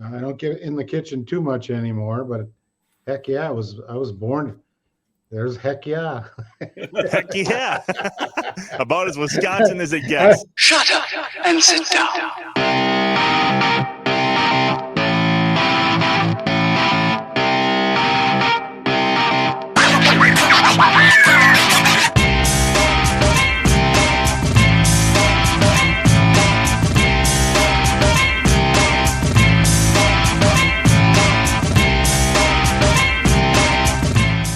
I don't get in the kitchen too much anymore, but heck yeah, I was born. There's heck yeah. Heck yeah. About as Wisconsin as it gets. Shut up and sit down.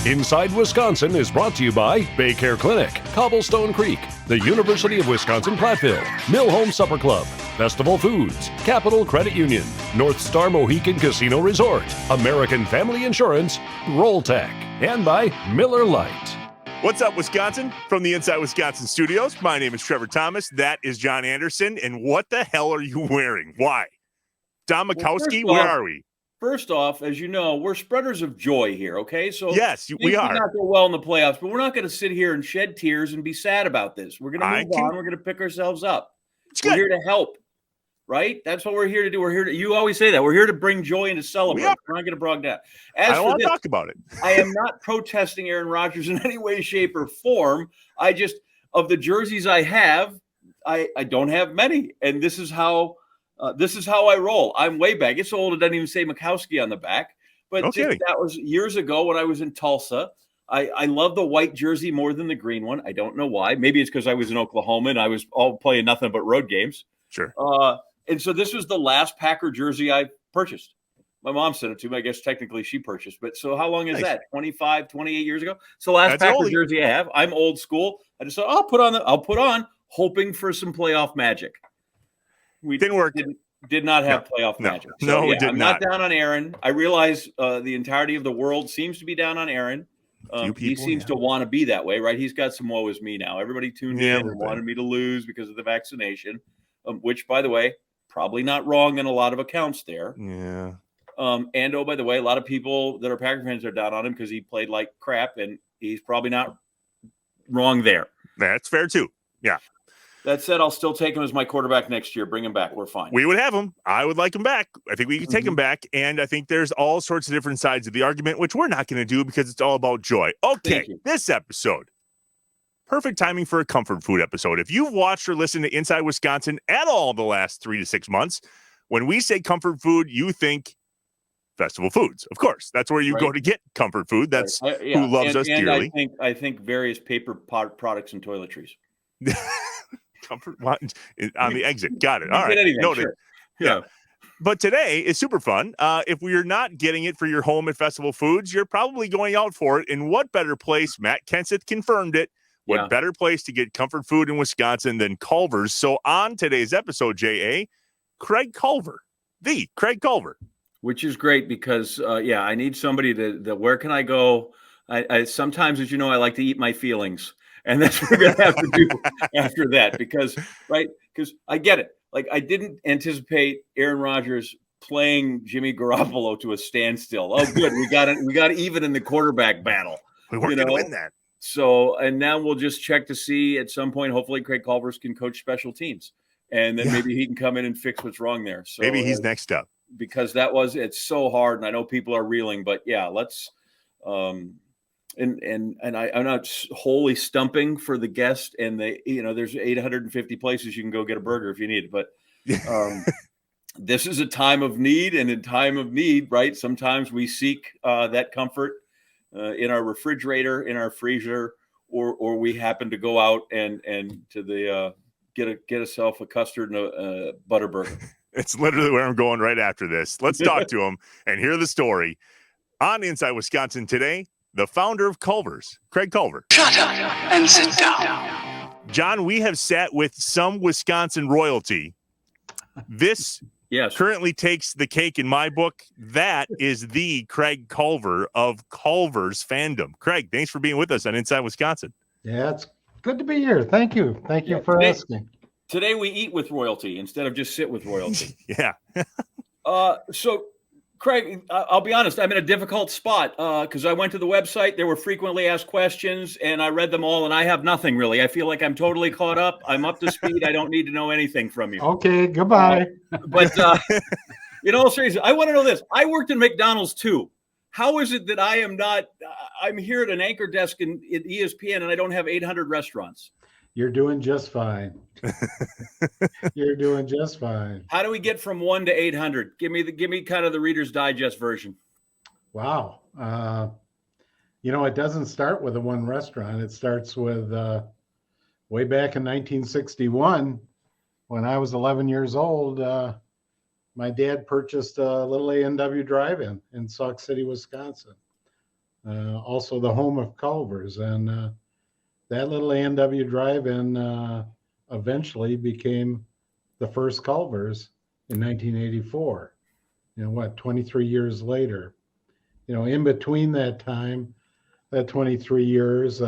Inside Wisconsin is brought to you by Baycare Clinic, Cobblestone Creek, the University of Wisconsin-Platteville, Mill Home Supper Club, Festival Foods, Capital Credit Union, North Star Mohican Casino Resort, American Family Insurance, Rolltech, and by Miller Lite. What's up, Wisconsin? From the Inside Wisconsin studios, my name is Trevor Thomas. That is John Anderson. And what the hell are you wearing? Why? Don Mikowski, where are we? First off, as you know, we're spreaders of joy here, okay? So yes, we are. Not go well in the playoffs, but we're not going to sit here and shed tears and be sad about this. We're going to move on. We're going to pick ourselves up. We're here to help, right? That's what we're here to do. We're here to. You always say that. We're here to bring joy and to celebrate. We're not going to brag down. I don't want to talk about it. I am not protesting Aaron Rodgers in any way, shape, or form. I just, of the jerseys I have, I don't have many, and this is how I roll. I'm way back. It's so old it doesn't even say Mikowski on the back. But that was years ago when I was in Tulsa. I love the white jersey more than the green one. I don't know why. Maybe it's because I was in Oklahoma and I was all playing nothing but road games. Sure. And so this was the last Packer jersey I purchased. My mom sent it to me. I guess technically she purchased. But so how long is that? 25, 28 years ago? So last Packer jersey I have. I'm old school. I just thought, I'll put on, hoping for some playoff magic. We didn't work. Did not have playoff magic. So, it did I'm not down on Aaron. I realize the entirety of the world seems to be down on Aaron. He seems to want to be that way, right? He's got some woe is me now. Everybody tuned in and wanted me to lose because of the vaccination, which, by the way, probably not wrong in a lot of accounts there. Yeah. And, oh, by the way, a lot of people that are Packer fans are down on him because he played like crap, and he's probably not wrong there. That's fair, too. Yeah. That said, I'll still take him as my quarterback next year. Bring him back. We're fine. We would have him. I would like him back. I think we can take him back. And I think there's all sorts of different sides of the argument, which we're not going to do because it's all about joy. Okay, this episode, perfect timing for a comfort food episode. If you've watched or listened to Inside Wisconsin at all the last 3 to 6 months, when we say comfort food, you think Festival Foods. Of course, that's where you go to get comfort food. That's who loves us dearly. I think various paper products and toiletries. Comfort on the exit. Got it. All right. Noted. Sure. Yeah. But today is super fun. If you're not getting it for your home at Festival Foods, you're probably going out for it. And what better place? Matt Kenseth confirmed it. What better place to get comfort food in Wisconsin than Culvers? So on today's episode, J.A., Craig Culver, the Craig Culver. Which is great because, I need somebody to where can I go? I sometimes, as you know, I like to eat my feelings. And that's what we're going to have to do after that because I get it. Like, I didn't anticipate Aaron Rodgers playing Jimmy Garoppolo to a standstill. Oh, good. We got even in the quarterback battle. We weren't going to win that. So, and now we'll just check to see at some point, hopefully Craig Culvers can coach special teams. And then maybe he can come in and fix what's wrong there. So maybe he's next up. Because it's so hard. And I know people are reeling, but let's And I'm not wholly stumping for the guest, and there's 850 places you can go get a burger if you need it. But this is a time of need, and in time of need, right? Sometimes we seek that comfort in our refrigerator, in our freezer, or we happen to go out and to the get yourself a custard and a butter burger. It's literally where I'm going right after this. Let's talk to him and hear the story on Inside Wisconsin today. The founder of Culvers, Craig Culver. Shut up and sit down. John, we have sat with some Wisconsin royalty. This currently takes the cake in my book. That is the Craig Culver of Culvers fandom. Craig, thanks for being with us on Inside Wisconsin. Yeah, it's good to be here. Thank you. Thank you for asking. Today we eat with royalty instead of just sit with royalty. Yeah. So Craig, I'll be honest, I'm in a difficult spot because I went to the website. There were frequently asked questions, and I read them all, and I have nothing really. I feel like I'm totally caught up. I'm up to speed. I don't need to know anything from you. Okay, goodbye. But In all seriousness, I want to know this. I worked in McDonald's too. How is it that I am not? I'm here at an anchor desk at ESPN, and I don't have 800 restaurants. You're doing just fine. You're doing just fine. How do we get from 1 to 800? Give me kind of the Reader's Digest version. Wow. It doesn't start with a one restaurant. It starts with way back in 1961, when I was 11 years old. My dad purchased a little A&W drive-in in Sauk City, Wisconsin, also the home of Culvers. And that little A&W drive-in eventually became the first Culvers in 1984. 23 years later. In between that time, that 23 years,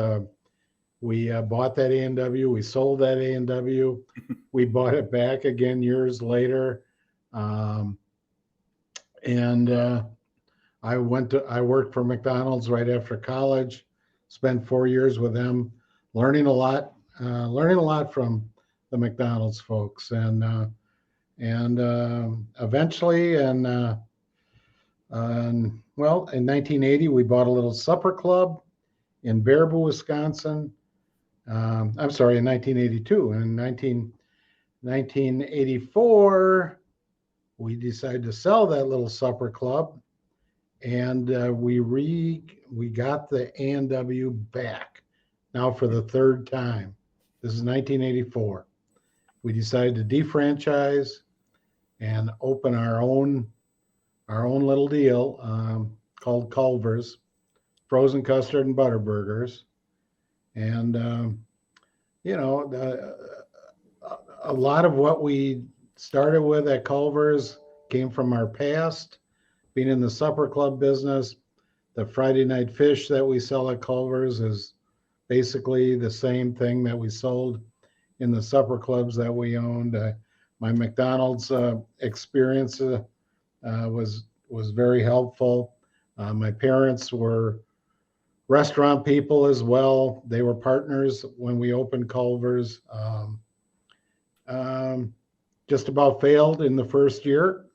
we bought that A&W, we sold that A&W, we bought it back again years later. I worked for McDonald's right after college, spent 4 years with them, learning a lot from the McDonald's folks. And eventually, in 1980, we bought a little supper club in Baraboo, Wisconsin. I'm sorry, in 1982. In 1984, we decided to sell that little supper club, and we got the A&W back now for the third time. This is 1984. We decided to defranchise and open our own little deal called Culvers, frozen custard and butter burgers. And a lot of what we started with at Culvers came from our past, being in the supper club business. The Friday night fish that we sell at Culvers is basically the same thing that we sold in the supper clubs that we owned. My McDonald's experience was very helpful. My parents were restaurant people as well. They were partners when we opened Culvers. Just about failed in the first year.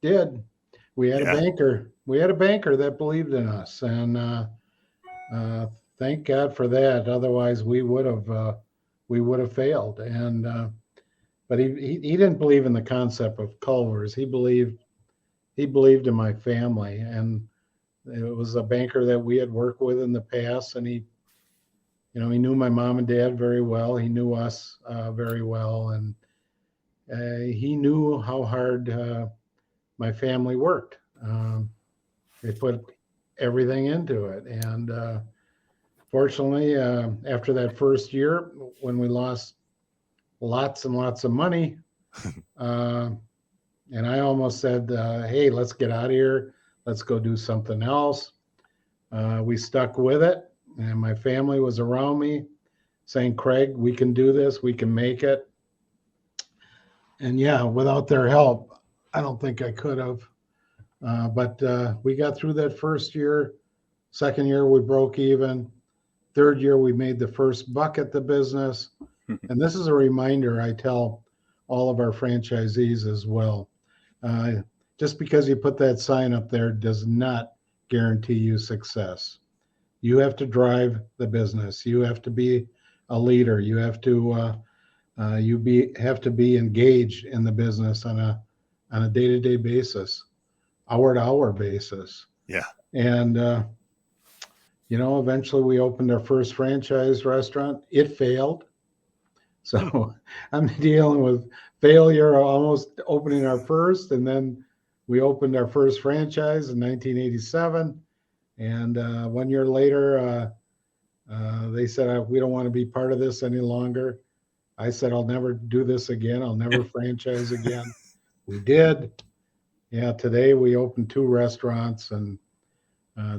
Did. We had a banker. We had a banker that believed in us, and thank God for that. Otherwise, we would have failed. And but he didn't believe in the concept of Culvers. He believed in my family, and it was a banker that we had worked with in the past, and he knew my mom and dad very well. He knew us very well, and he knew how hard my family worked. They put everything into it, and fortunately, after that first year, when we lost lots and lots of money, and I almost said, hey, let's get out of here. Let's go do something else. We stuck with it, and my family was around me saying, Craig, we can do this. We can make it. And yeah, without their help, I don't think I could have. But we got through that first year. Second year, we broke even. Third year, we made the first buck at the business. And this is a reminder I tell all of our franchisees as well. Just because you put that sign up there does not guarantee you success. You have to drive the business. You have to be a leader. You have to have to be engaged in the business on a day-to-day basis, hour-to-hour basis. Yeah. And eventually we opened our first franchise restaurant. It failed. So I'm dealing with failure, almost opening our first, and then we opened our first franchise in 1987. And 1 year later, they said, we don't want to be part of this any longer. I said, I'll never do this again. I'll never franchise again. We did. Yeah, today we opened 2 restaurants, and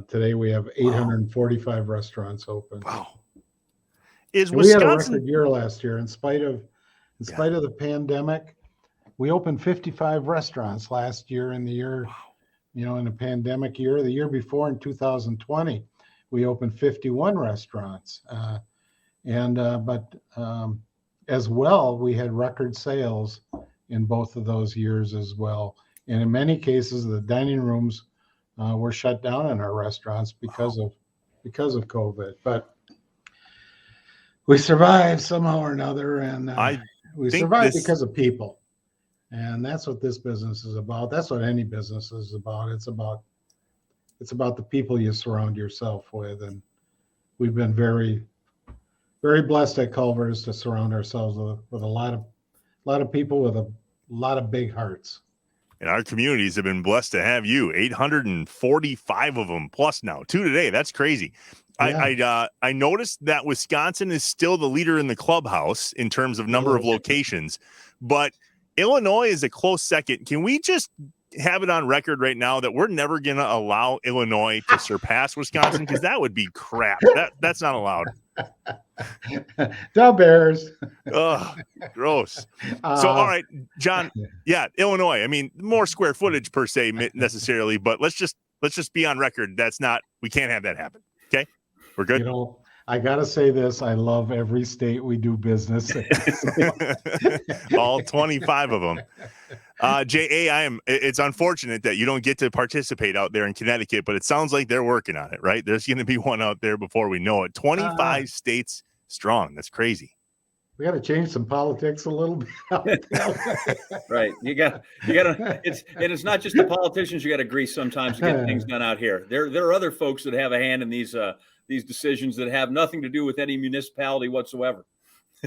today we have 845 restaurants open. Wow. We had a record year last year in spite of the pandemic. We opened 55 restaurants last year in the year, in a pandemic year. The year before, in 2020, we opened 51 restaurants. But as well, we had record sales in both of those years as well. And in many cases, the dining rooms were shut down in our restaurants because of COVID. But we survived somehow or another, and we survived because of people. And that's what this business is about. That's what any business is about. It's about the people you surround yourself with. And we've been very, very blessed at Culvers to surround ourselves with a lot of people with a lot of big hearts. And our communities have been blessed to have you. 845 of them plus now. 2 today. That's crazy. Yeah. I noticed that Wisconsin is still the leader in the clubhouse in terms of number of locations, but Illinois is a close second. Can we just have it on record right now that we're never going to allow Illinois to surpass Wisconsin? Because that would be crap. That's not allowed. The Bears. Ugh, gross. So, all right, John. Yeah, Illinois. I mean, more square footage per se necessarily, but let's just be on record. We can't have that happen. Okay, we're good. You know, I gotta say this. I love every state we do business in. All 25 of them. It's unfortunate that you don't get to participate out there in Connecticut, but it sounds like they're working on it, right? There's going to be one out there before we know it. 25 states strong. That's crazy. We got to change some politics a little bit. Right. You got it's not just the politicians you got to grease sometimes to get things done out here. There are other folks that have a hand in these decisions that have nothing to do with any municipality whatsoever.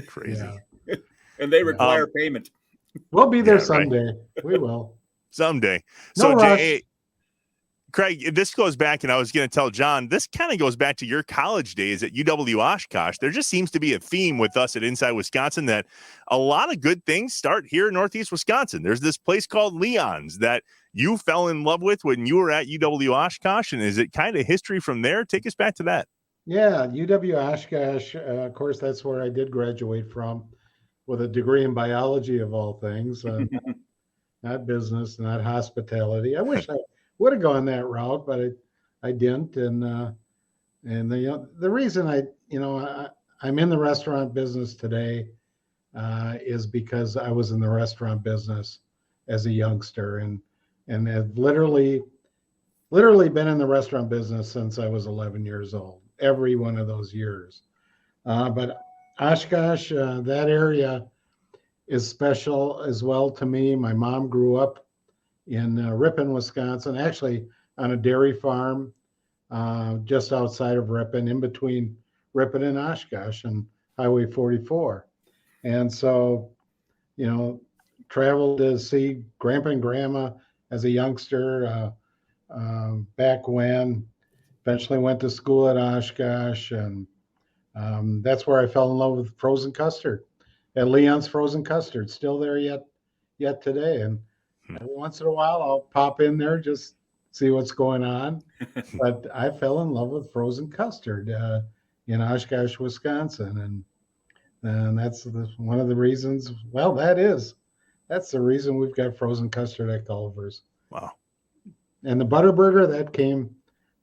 Crazy. Yeah. And they require payment. We'll be there someday. Right. We will. Someday. No so rush. Craig, this goes back, and I was going to tell John, this kind of goes back to your college days at UW Oshkosh. There just seems to be a theme with us at Inside Wisconsin that a lot of good things start here in Northeast Wisconsin. There's this place called Leon's that you fell in love with when you were at UW Oshkosh, and is it kind of history from there? Take us back to that. Yeah, UW Oshkosh, of course, that's where I did graduate from with a degree in biology of all things, not business, not hospitality. I wish I would have gone that route, but I didn't. And the reason I'm in the restaurant business today is because I was in the restaurant business as a youngster and have literally been in the restaurant business since I was 11 years old, every one of those years. But Oshkosh, that area is special as well to me. My mom grew up in Ripon, Wisconsin, actually on a dairy farm just outside of Ripon, in between Ripon and Oshkosh and Highway 44. And so, traveled to see Grandpa and Grandma as a youngster back when. Eventually went to school at Oshkosh, and that's where I fell in love with frozen custard at Leon's Frozen Custard. Still there yet today. And every once in a while, I'll pop in there, just see what's going on. But I fell in love with frozen custard in Oshkosh, Wisconsin. And that's one of the reasons. Well, that's the reason we've got frozen custard at Culvers. Wow. And the Butterburger,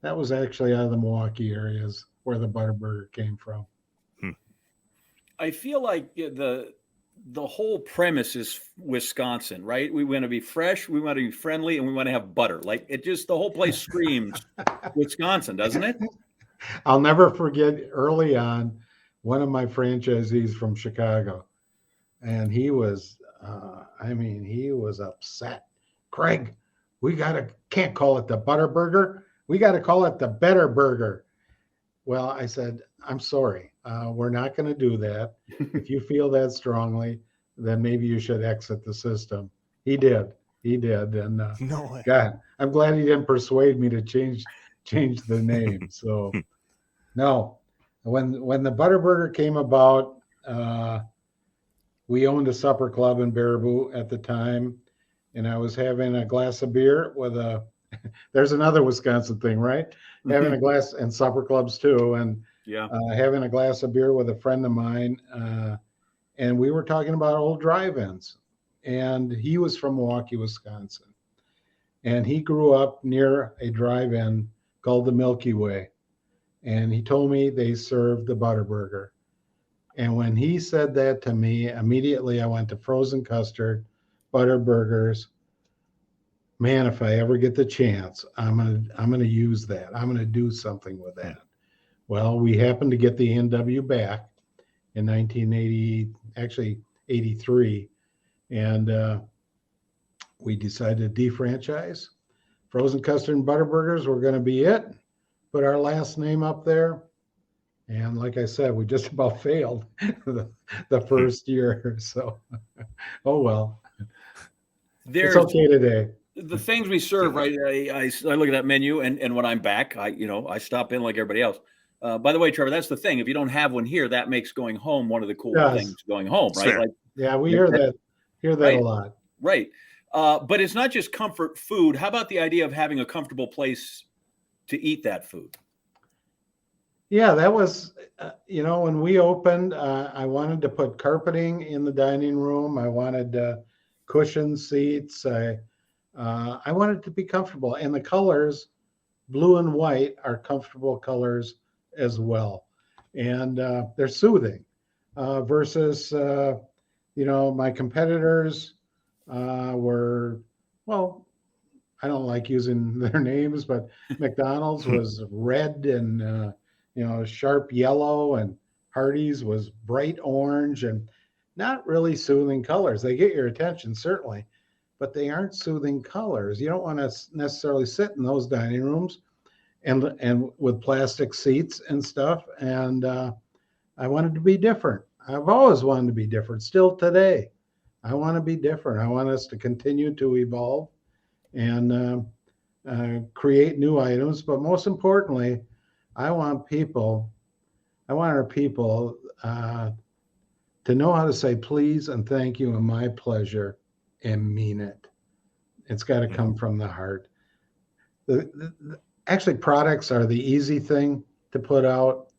that was actually out of the Milwaukee areas where the Butterburger came from. I feel like the whole premise is Wisconsin, right? We want to be fresh, we want to be friendly, and we want to have butter. Like the whole place screams Wisconsin, doesn't it? I'll never forget early on, one of my franchisees from Chicago, and he was upset. Craig, can't call it the Butterburger. We got to call it the Better Burger. Well, I said, I'm sorry. We're not going to do that. If you feel that strongly, then maybe you should exit the system. He did. And no way. God, I'm glad he didn't persuade me to change the name. So no, when the Butterburger came about, we owned a supper club in Baraboo at the time, and I was having a glass of beer with there's another Wisconsin thing, right? Having a glass, and supper clubs too. And having a glass of beer with a friend of mine, and we were talking about old drive-ins. And he was from Milwaukee, Wisconsin, and he grew up near a drive-in called the Milky Way. And he told me they served the Butterburger. And when he said that to me, immediately I went to frozen custard, Butterburgers, man, if I ever get the chance, I'm gonna use that. I'm gonna do something with that. Well, we happened to get the NW back in 1980, actually 83, and we decided to defranchise. Frozen custard and butter burgers were going to be it. Put our last name up there. And like I said, we just about failed the first year. So, oh well. It's okay today. The things we serve, right? I look at that menu, and when I'm back, I stop in like everybody else. By the way, Trevor, that's the thing. If you don't have one here, that makes going home one of the cool things going home, right? Sure. Like, yeah, we hear that right? a lot. Right. But it's not just comfort food. How about the idea of having a comfortable place to eat that food? Yeah, that was, when we opened, I wanted to put carpeting in the dining room. I wanted cushion seats. I wanted to be comfortable. And the colors, blue and white, are comfortable colors as well. And they're soothing versus, my competitors were, well, I don't like using their names, but McDonald's was red and, sharp yellow, and Hardee's was bright orange and not really soothing colors. They get your attention, certainly, but they aren't soothing colors. You don't want to necessarily sit in those dining rooms and with plastic seats and stuff. And I wanted to be different. I've always wanted to be different, still today. I want to be different. I want us to continue to evolve and create new items. But most importantly, I want our people to know how to say please and thank you and my pleasure and mean it. It's got to come from the heart. Actually, products are the easy thing to put out.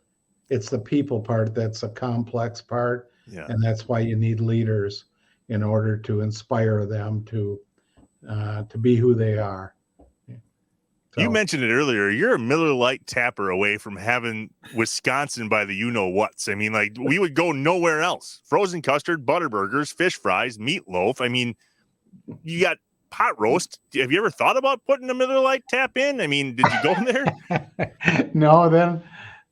It's the people part that's a complex part. Yeah. And that's why you need leaders in order to inspire them to be who they are. So, you mentioned it earlier. You're a Miller Lite tapper away from having Wisconsin by the you-know-whats. I mean, like, we would go nowhere else. Frozen custard, butter burgers, fish fries, meatloaf. I mean, you got pot roast. Have you ever thought about putting a Miller Lite tap in? I mean, did you go there? No,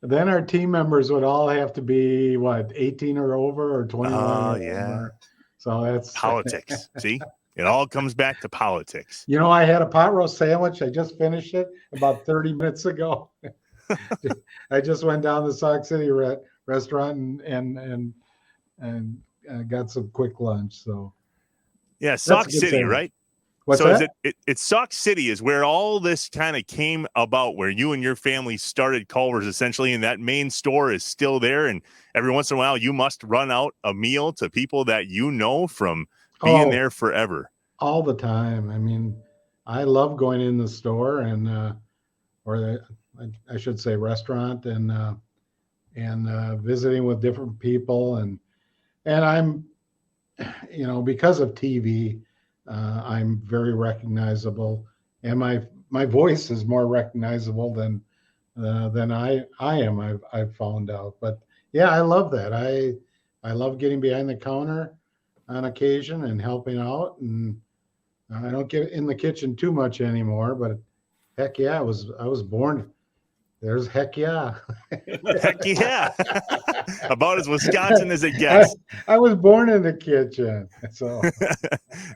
then our team members would all have to be, 18 or over or 21 or over. So that's politics. See? It all comes back to politics. I had a pot roast sandwich. I just finished it about 30 minutes ago. I just went down to Sauk City restaurant and got some quick lunch. So yeah, Sauk City, right? What's so that? It's Sauk City is where all this kind of came about, where you and your family started Culvers essentially, and that main store is still there. And every once in a while, you must run out a meal to people that you know from being there forever. All the time. I mean, I love going in the store and I should say restaurant and visiting with different people and I'm, because of TV, I'm very recognizable, and my voice is more recognizable than I am. I've found out, but yeah, I love that. I love getting behind the counter on occasion and helping out, and I don't get in the kitchen too much anymore. But heck yeah, I was born. There's heck yeah. Heck yeah. About as Wisconsin as it gets. I was born in the kitchen. So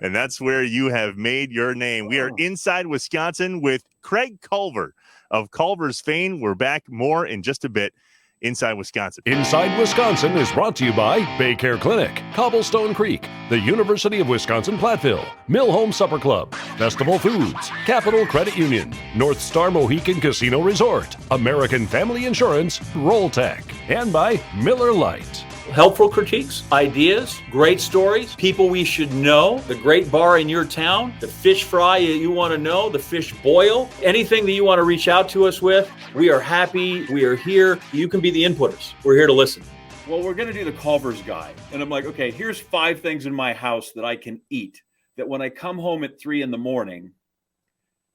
and that's where you have made your name. We are inside Wisconsin with Craig Culver of Culvers fame. We're back more in just a bit. Inside Wisconsin. Inside Wisconsin is brought to you by Baycare Clinic, Cobblestone Creek, the University of Wisconsin-Platteville, Mill Home Supper Club, Festival Foods, Capital Credit Union, North Star Mohican Casino Resort, American Family Insurance, Rolltech, and by Miller Lite. Helpful critiques, ideas, great stories, people we should know, the great bar in your town, the fish fry you want to know, the fish boil, anything that you want to reach out to us with. We are happy. We are here. You can be the inputters. We're here to listen. Well, we're going to do the Culvers guide. And I'm like, okay, here's 5 things in my house that I can eat that when I come home at 3 a.m.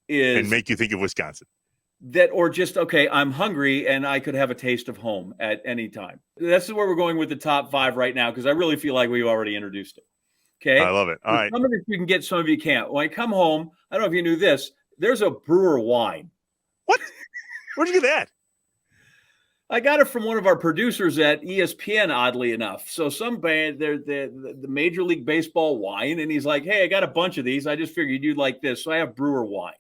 and make you think of Wisconsin. That, or just, okay, I'm hungry and I could have a taste of home at any time. This is where we're going with the top 5 right now, because I really feel like we already introduced it. Okay. I love it. All right. Some of it you can get, some of you can't. When I come home, I don't know if you knew this, there's a brewer wine. What? Where'd you get that? I got it from one of our producers at ESPN, oddly enough. So some band, they're the Major League Baseball wine, and he's like, hey, I got a bunch of these. I just figured you'd like this. So I have brewer wine.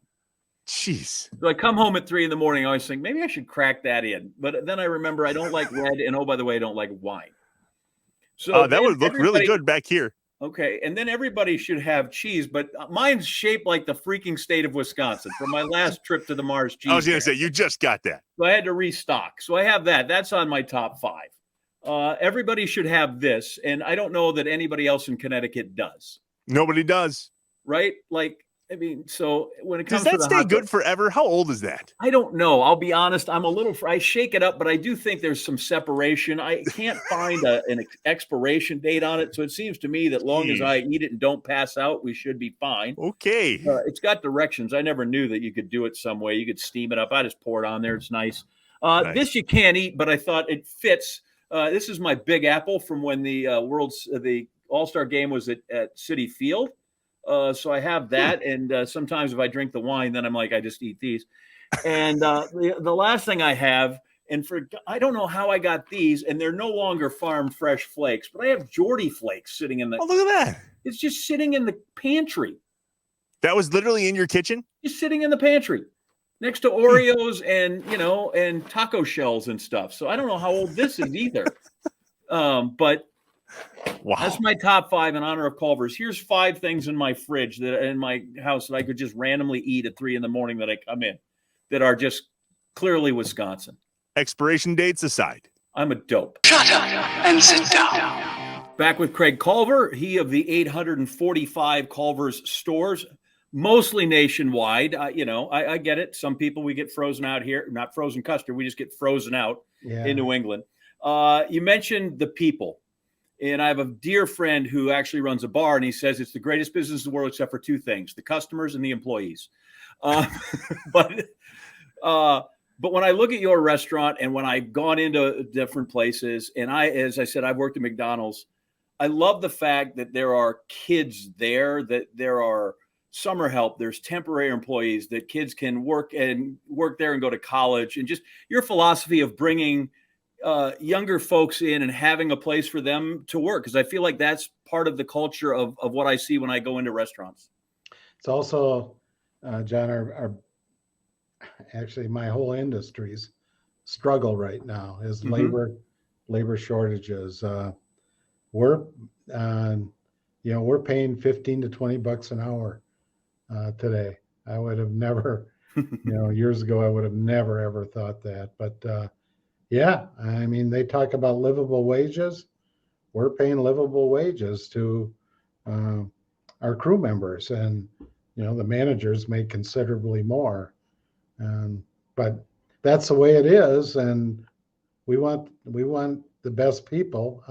Jeez. So I come home at 3 a.m. I always think, maybe I should crack that in. But then I remember I don't like red, and oh, by the way, I don't like wine. So that would look really good back here. Okay, and then everybody should have cheese, but mine's shaped like the freaking state of Wisconsin from my last trip to the Mars cheese. I was going to say, you just got that. So I had to restock. So I have that. That's on my top 5. Everybody should have this, and I don't know that anybody else in Connecticut does. Nobody does. Right? Like, I mean, so when it comes to the stay good forever? How old is that? I don't know. I'll be honest. I shake it up, but I do think there's some separation. I can't find an expiration date on it. So it seems to me that long as I eat it and don't pass out, we should be fine. Okay. It's got directions. I never knew that you could do it some way. You could steam it up. I just pour it on there. It's nice. Nice. This you can't eat, but I thought it fits. This is my Big Apple from when the the All-Star game was at Citi Field. So I have that, and sometimes if I drink the wine, then I'm like, I just eat these. And the last thing I have, and I don't know how I got these, and they're no longer farm fresh flakes, but I have Geordie flakes sitting in the. Oh, look at that! It's just sitting in the pantry. That was literally in your kitchen? Just sitting in the pantry, next to Oreos and taco shells and stuff. So I don't know how old this is either. But. Wow. That's my top 5 in honor of Culvers. Here's 5 things in my fridge in my house that I could just randomly eat at 3 a.m. that I come in that are just clearly Wisconsin. Expiration dates aside. I'm a dope. Shut up and sit down. Back with Craig Culver, he of the 845 Culvers stores, mostly nationwide. I get it. Some people we get frozen out here, not frozen custard. We just get frozen out in New England. You mentioned the people. And I have a dear friend who actually runs a bar, and he says it's the greatest business in the world except for 2 things: the customers and the employees. But when I look at your restaurant and when I've gone into different places, and as I said, I've worked at McDonald's, I love the fact that there are kids there, that there are summer help, there's temporary employees, that kids can work there and go to college, and just your philosophy of bringing younger folks in and having a place for them to work, because I feel like that's part of the culture of what I see when I go into restaurants. It's also, John, actually my whole industry's struggle right now is labor shortages. We're paying $15 to $20 an hour today. I would have never, years ago, I would have never ever thought that, but. Yeah, I mean, they talk about livable wages. We're paying livable wages to our crew members, and the managers make considerably more. But that's the way it is, and we want the best people.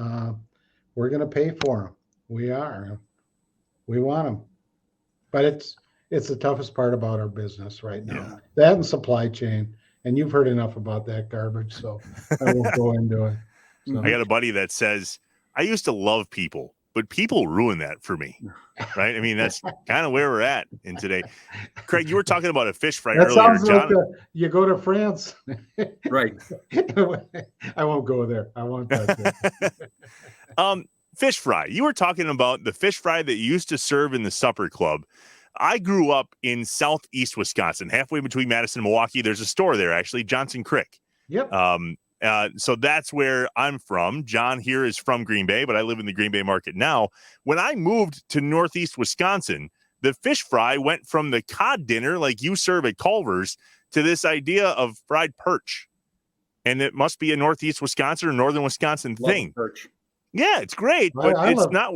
We're going to pay for them. We want them. But it's the toughest part about our business right now. Yeah. That and supply chain. And you've heard enough about that garbage, so I won't go into it. So. I got a buddy that says, I used to love people, but people ruin that for me. Right? I mean, that's kind of where we're at in today. Craig, you were talking about a fish fry earlier. Sounds like you go to France. Right. I won't go there. I won't touch it. Fish fry. You were talking about the fish fry that you used to serve in the supper club. I grew up in southeast Wisconsin, halfway between Madison and Milwaukee. There's a store there, actually, Johnson Creek. Yep. So that's where I'm from. John here is from Green Bay, but I live in the Green Bay market now. When I moved to northeast Wisconsin, the fish fry went from the cod dinner like you serve at Culvers to this idea of fried perch. And it must be a northeast Wisconsin or northern Wisconsin thing. Perch. Yeah, it's great, but not.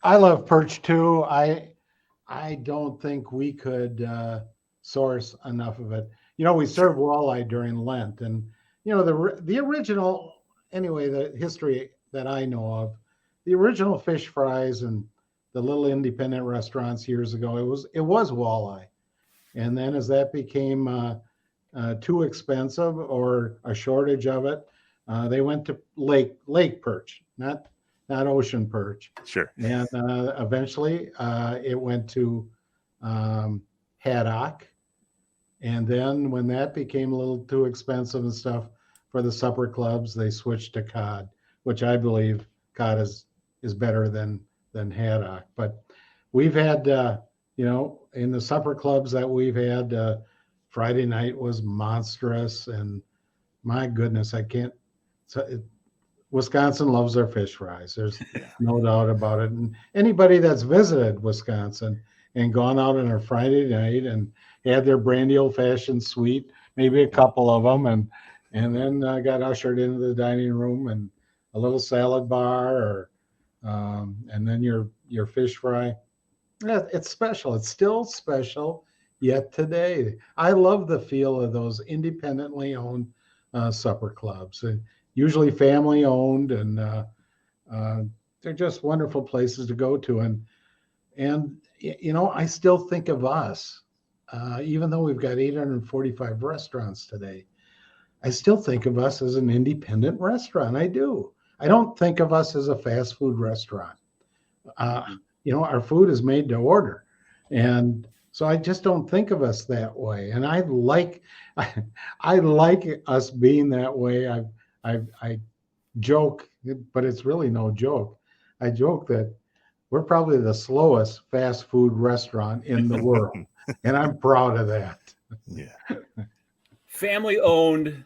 I love perch too. I don't think we could source enough of it. We serve walleye during Lent, and the original, anyway, the history that I know of, the original fish fries and the little independent restaurants years ago, it was walleye, and then as that became too expensive or a shortage of it, they went to lake perch, not not ocean perch. Sure. And eventually it went to haddock. And then when that became a little too expensive and stuff for the supper clubs, they switched to cod, which I believe cod is better than haddock. But we've had, in the supper clubs that we've had, Friday night was monstrous. And my goodness, I can't. Wisconsin loves their fish fries. There's no doubt about it. And anybody that's visited Wisconsin and gone out on a Friday night and had their brandy old fashioned sweet, maybe a couple of them, and then got ushered into the dining room and a little salad bar, or and then your fish fry. Yeah, it's special. It's still special yet today. I love the feel of those independently owned supper clubs. And usually family owned, and they're just wonderful places to go to. And I still think of us, even though we've got 845 restaurants today, I still think of us as an independent restaurant. I do. I don't think of us as a fast food restaurant. Our food is made to order. And so I just don't think of us that way. And I like us being that way. I joke, but it's really no joke. I joke that we're probably the slowest fast food restaurant in the world, and I'm proud of that. Yeah. Family owned.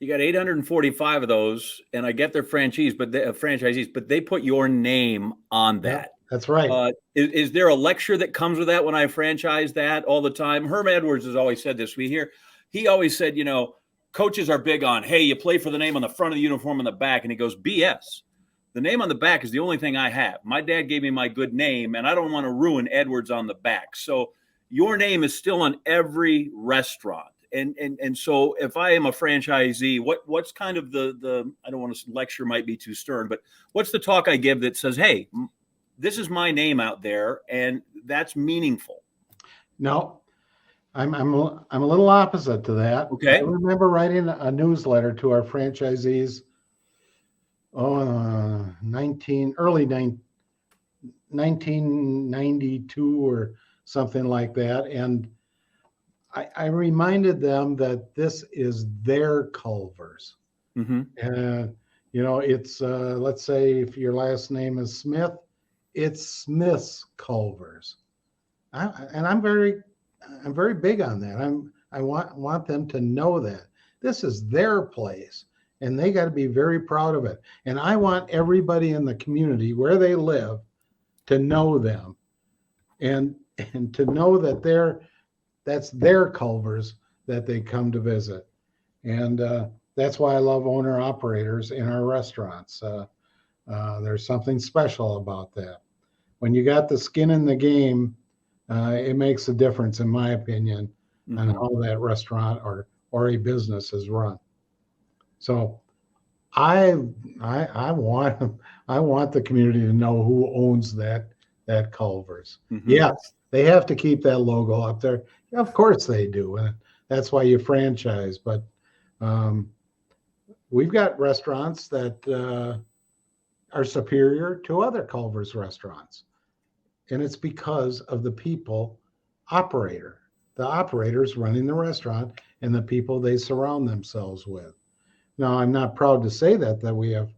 You got 845 of those, and I get their franchisees, but they put your name on that. Yeah, that's right. Is there a lecture that comes with that when I franchise that all the time? Herm Edwards has always said this. He always said, coaches are big on, hey, you play for the name on the front of the uniform and the back. And he goes, BS. The name on the back is the only thing I have. My dad gave me my good name, and I don't want to ruin Edwards on the back. So your name is still on every restaurant. And so if I am a franchisee, what's kind of the I don't want to lecture, might be too stern, but what's the talk I give that says, hey, this is my name out there, and that's meaningful? No, I'm a little opposite to that. Okay. I remember writing a newsletter to our franchisees, early 1992 or something like that, and I reminded them that this is their Culvers. Mm-hmm. And it's let's say if your last name is Smith, it's Smith's Culvers. I'm very big on that. I want them to know that this is their place, and they got to be very proud of it. And I want everybody in the community where they live to know them, and to know that that's their Culvers that they come to visit. And that's why I love owner operators in our restaurants. There's something special about that. When you got the skin in the game, it makes a difference, in my opinion, on how that restaurant or a business is run. So I want the community to know who owns that Culvers. Mm-hmm. Yes, they have to keep that logo up there. Of course they do, and that's why you franchise. But we've got restaurants that are superior to other Culver's restaurants, and it's because of the the operators running the restaurant, and the people they surround themselves with. Now, I'm not proud to say that we have,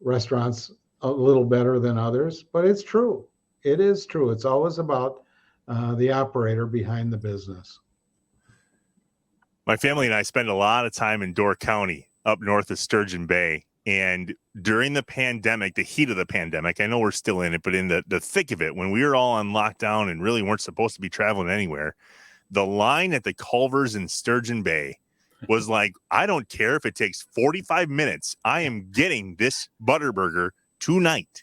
restaurants a little better than others, but it's true. It is true. It's always about the operator behind the business. My family and I spend a lot of time in Door County, up north of Sturgeon Bay. And during the pandemic, the heat of the pandemic, I know we're still in it, but in the thick of it, when we were all on lockdown and really weren't supposed to be traveling anywhere, the line at the Culvers in Sturgeon Bay was like, I don't care if it takes 45 minutes. I am getting this Butterburger tonight.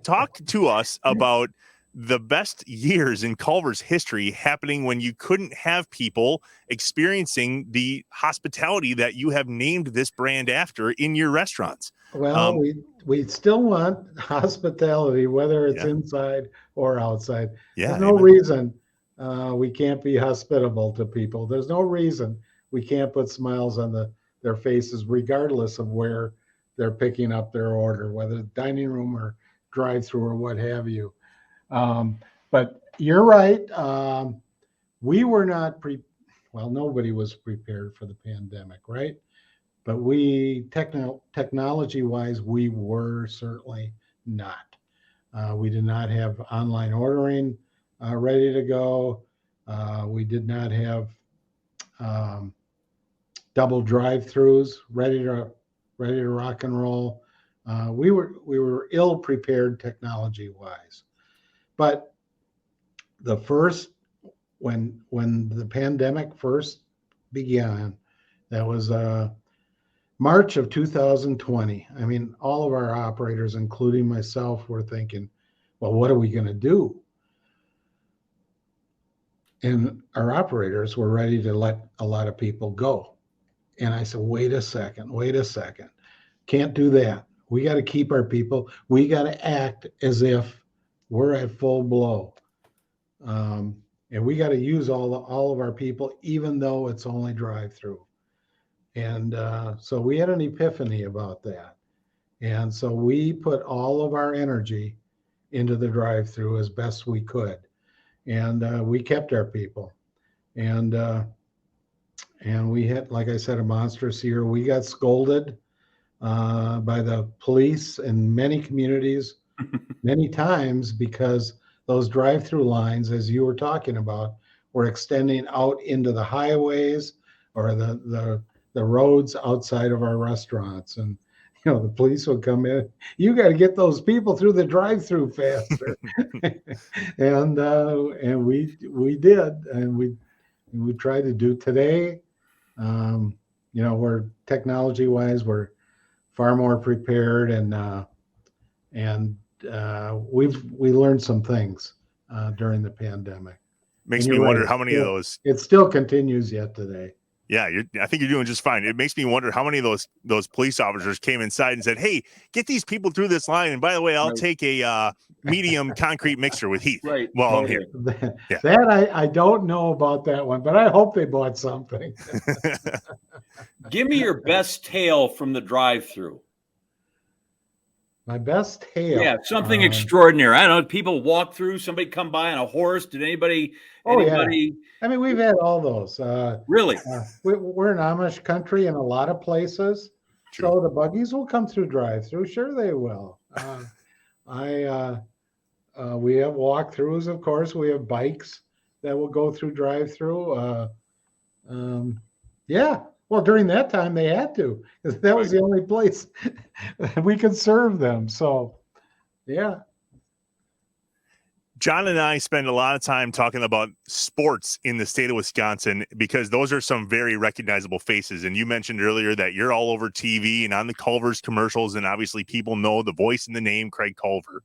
Talk to us about the best years in Culver's history happening when you couldn't have people experiencing the hospitality that you have named this brand after in your restaurants. Well, we still want hospitality, whether it's inside or outside. Yeah, there's no reason we can't be hospitable to people. There's no reason we can't put smiles on their faces, regardless of where they're picking up their order, whether dining room or drive-through or what have you. But you're right. We were not nobody was prepared for the pandemic, right? But technology-wise, we were certainly not. We did not have online ordering ready to go. We did not have double drive-throughs ready to rock and roll. We were ill prepared technology-wise. But when the pandemic first began, that was March of 2020. I mean, all of our operators, including myself, were thinking, well, what are we going to do? And our operators were ready to let a lot of people go. And I said, wait a second. Can't do that. We got to keep our people. We got to act as if we're at full blow. And we got to use all of our people, even though it's only drive-through. And so we had an epiphany about that. And so we put all of our energy into the drive-through as best we could. And we kept our people. And we had, like I said, a monstrous year. We got scolded by the police in many communities many times because those drive-through lines, as you were talking about, were extending out into the highways or the roads outside of our restaurants. And the police would come in. You got to get those people through the drive-through faster. and we did, and we tried to do today. We're technology-wise, we're far more prepared, and we learned some things during the pandemic. Makes me wonder how many of those. It still continues yet today. Yeah, I think you're doing just fine. It makes me wonder how many of those police officers came inside and said, "Hey, get these people through this line. And by the way, I'll take a medium concrete mixer with Heath." Right. While I'm here. That I don't know about that one, but I hope they bought something. Give me your best tale from the drive-through. My best tale. Yeah, something extraordinary. I don't know. People walk through. Somebody come by on a horse. Did anybody? Yeah. I mean, we've had all those. Really? We're an Amish country in a lot of places. True. So the buggies will come through drive-through. Sure, they will. We have walkthroughs, of course. We have bikes that will go through drive-through. Yeah. Well, during that time, they had to, because that was the only place we could serve them. So, yeah. John and I spend a lot of time talking about sports in the state of Wisconsin because those are some very recognizable faces. And you mentioned earlier that you're all over TV and on the Culvers commercials, and obviously people know the voice and the name Craig Culver.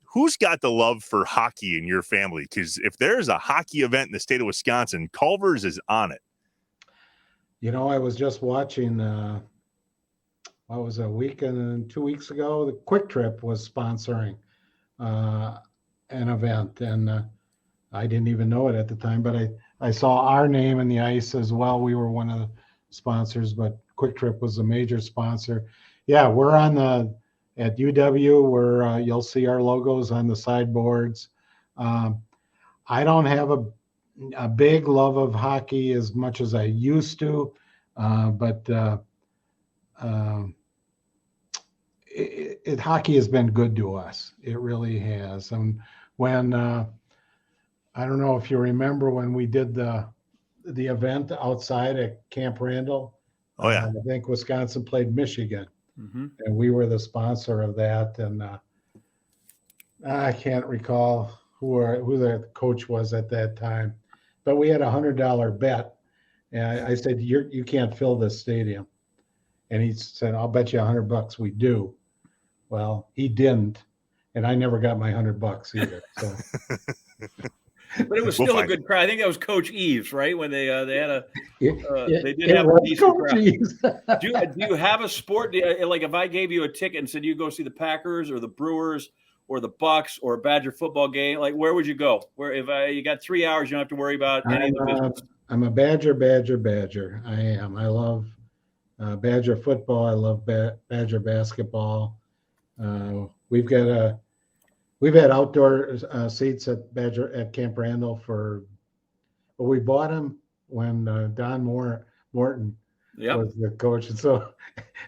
Who's got the love for hockey in your family? Because if there's a hockey event in the state of Wisconsin, Culvers is on it. I was just watching, a week and 2 weeks ago, the Quick Trip was sponsoring an event, and I didn't even know it at the time, but I saw our name in the ice as well. We were one of the sponsors, but Quick Trip was a major sponsor. Yeah, we're at UW where you'll see our logos on the sideboards. I don't have a big love of hockey as much as I used to, but hockey has been good to us. It really has. And when I don't know if you remember when we did the event outside at Camp Randall. Oh yeah, I think Wisconsin played Michigan, and we were the sponsor of that. And I can't recall who the coach was at that time. But we had $100 bet, and I said, "You can't fill this stadium," and he said, "I'll bet you $100 we do." Well, he didn't, and I never got my $100 either. So, but it was still a good crowd. I think that was Coach Eves, right? When they had they did have a decent crowd. Do you have a sport? Like if I gave you a ticket and said you go see the Packers or the Brewers or the Bucks or a Badger football game, like where would you go? Where if you got 3 hours, you don't have to worry about any of the business. I'm a Badger. I am. I love Badger football. I love Badger basketball. We've had outdoor seats at Camp Randall we bought them when Don Morton was the coach, and so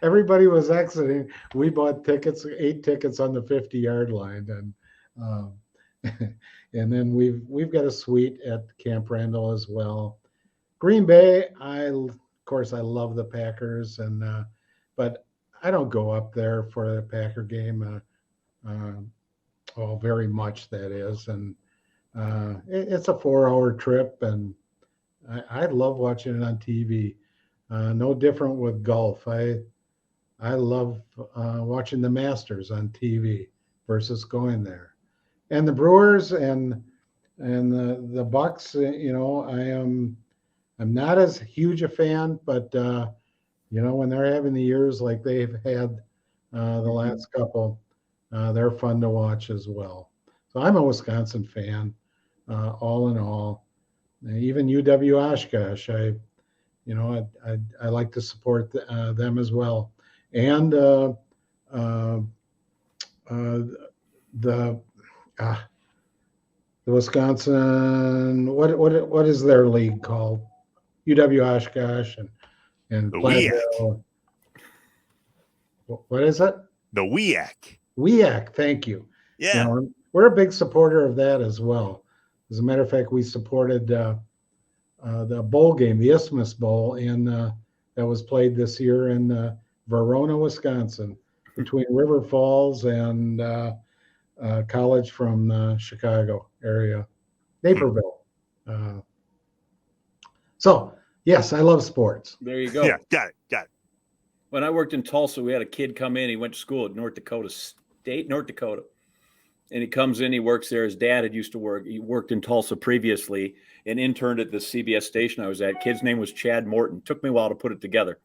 everybody was exiting. We bought 8 tickets on the 50-yard line, and and then we've got a suite at Camp Randall as well. Green Bay, of course, I love the Packers, but I don't go up there for the Packer game. Very much that is, and it's a 4-hour trip, and I love watching it on TV. No different with golf. I love watching the Masters on TV versus going there. And the Brewers and the Bucks, I'm not as huge a fan, but when they're having the years like they've had the last couple, they're fun to watch as well. So I'm a Wisconsin fan, all in all. Even UW Oshkosh, I like to support them as well. And the Wisconsin, what is their league called? UW Oshkosh and Platteville. What is it? The WEAC. WEAC, thank you. Yeah. We're a big supporter of that as well. As a matter of fact, we supported the bowl game, the Isthmus Bowl, that was played this year in Verona, Wisconsin, between River Falls and college from the Chicago area, Naperville. So, yes, I love sports. There you go. Yeah, got it. When I worked in Tulsa, we had a kid come in. He went to school at North Dakota State, North Dakota. And he comes in, he works there. His dad had used to work. He worked in Tulsa previously and interned at the CBS station I was at. Kid's name was Chad Morton. Took me a while to put it together.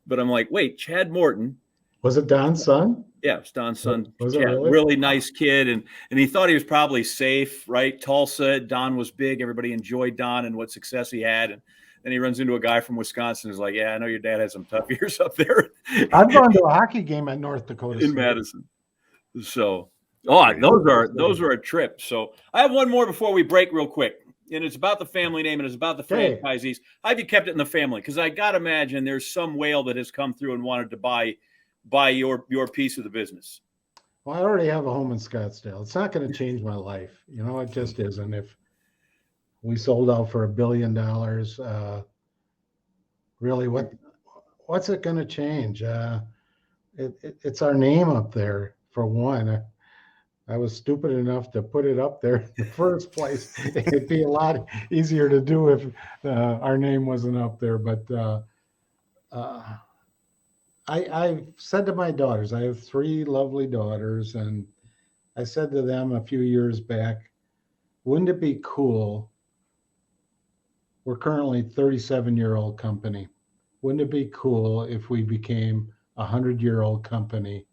But I'm like, wait, Chad Morton. Was it Don's son? Yeah, it's Don's son. Was Chad, it really? Really nice kid. And he thought he was probably safe, right? Tulsa, Don was big. Everybody enjoyed Don and what success he had. And then he runs into a guy from Wisconsin who's like, yeah, I know your dad had some tough years up there. I've gone to a hockey game at North Dakota in State. Madison. So, those are a trip. So I have one more before we break real quick. And it's about the family name and it's about the franchisees. How have you kept it in the family? Because I got to imagine there's some whale that has come through and wanted to buy your piece of the business. Well, I already have a home in Scottsdale. It's not going to change my life. It just isn't. If we sold out for $1 billion, really, what's it going to change? It's our name up there, for one. I was stupid enough to put it up there in the first place. It'd be a lot easier to do if our name wasn't up there. But I've said to my daughters, I have 3 lovely daughters, and I said to them a few years back, wouldn't it be cool? We're currently a 37-year-old company. Wouldn't it be cool if we became a 100-year-old company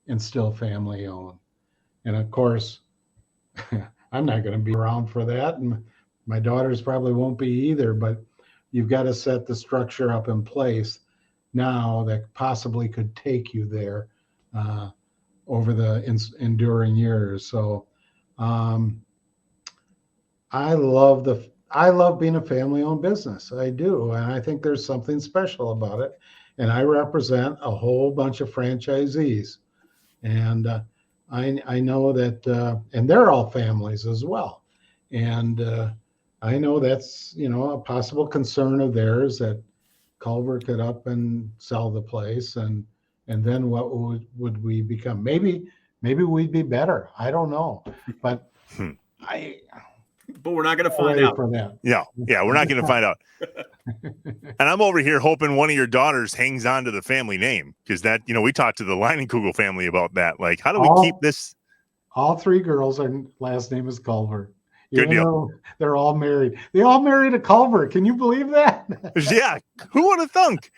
and still family owned? And of course, I'm not going to be around for that. And my daughters probably won't be either, but you've got to set the structure up in place now that possibly could take you there over the enduring years. So I love being a family-owned business. I do, and I think there's something special about it. And I represent a whole bunch of franchisees, and I know that, and they're all families as well. And I know that's a possible concern of theirs that Culver could up and sell the place, and then what would we become? Maybe we'd be better. I don't know, but But we're not going to find out. For that. Yeah, we're not going to find out. And I'm over here hoping one of your daughters hangs on to the family name, because that, we talked to the Leinenkugel family about that. Like, how do we keep this? All 3 girls, their last name is Culver. Good deal. They're all married. They all married a Culver. Can you believe that? Yeah. Who would have thunk?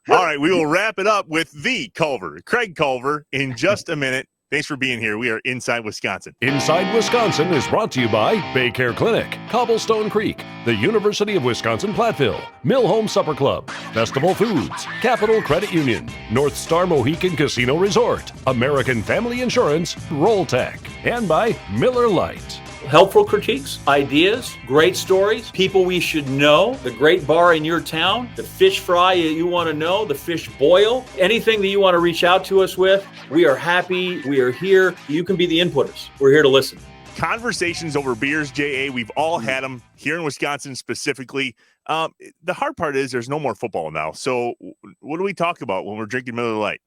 All right. We will wrap it up with the Culver, Craig Culver, in just a minute. Thanks for being here. We are Inside Wisconsin. Inside Wisconsin is brought to you by Baycare Clinic, Cobblestone Creek, the University of Wisconsin-Platteville, Mill Home Supper Club, Festival Foods, Capital Credit Union, North Star Mohican Casino Resort, American Family Insurance, Roll Tech, and by Miller Lite. Helpful critiques, ideas, great stories, people we should know, the great bar in your town, the fish fry you want to know, the fish boil, anything that you want to reach out to us with. We are happy. We are here. You can be the inputters. We're here to listen. Conversations over beers, J.A., we've all had them here in Wisconsin specifically. The hard part is there's no more football now. So what do we talk about when we're drinking Miller Lite?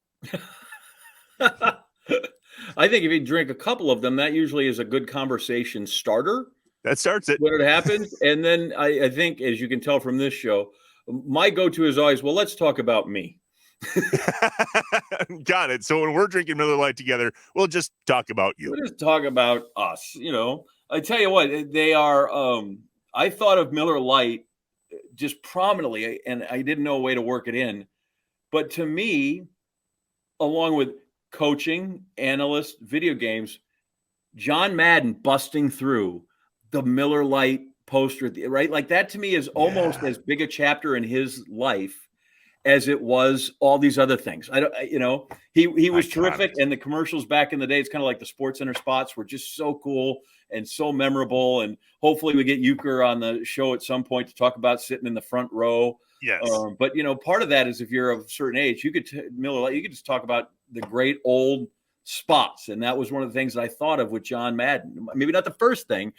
I think if you drink a couple of them, that usually is a good conversation starter. That starts it. When it happens. And then I think, as you can tell from this show, my go-to is always, well, let's talk about me. Got it. So when we're drinking Miller Lite together, we'll just talk about you. We'll just talk about us. I tell you what, they are. I thought of Miller Lite just prominently, and I didn't know a way to work it in. But to me, along with coaching, analyst, video games, John Madden busting through the Miller Lite poster, right? Like that to me is almost as big a chapter in his life as it was all these other things. He was terrific, and the commercials back in the day, it's kind of like the SportsCenter spots were just so cool and so memorable. And hopefully we get Euchre on the show at some point to talk about sitting in the front row. Yes. But part of that is if you're of a certain age, you could Miller Lite, you could just talk about the great old spots. And that was one of the things that I thought of with John Madden. Maybe not the first thing,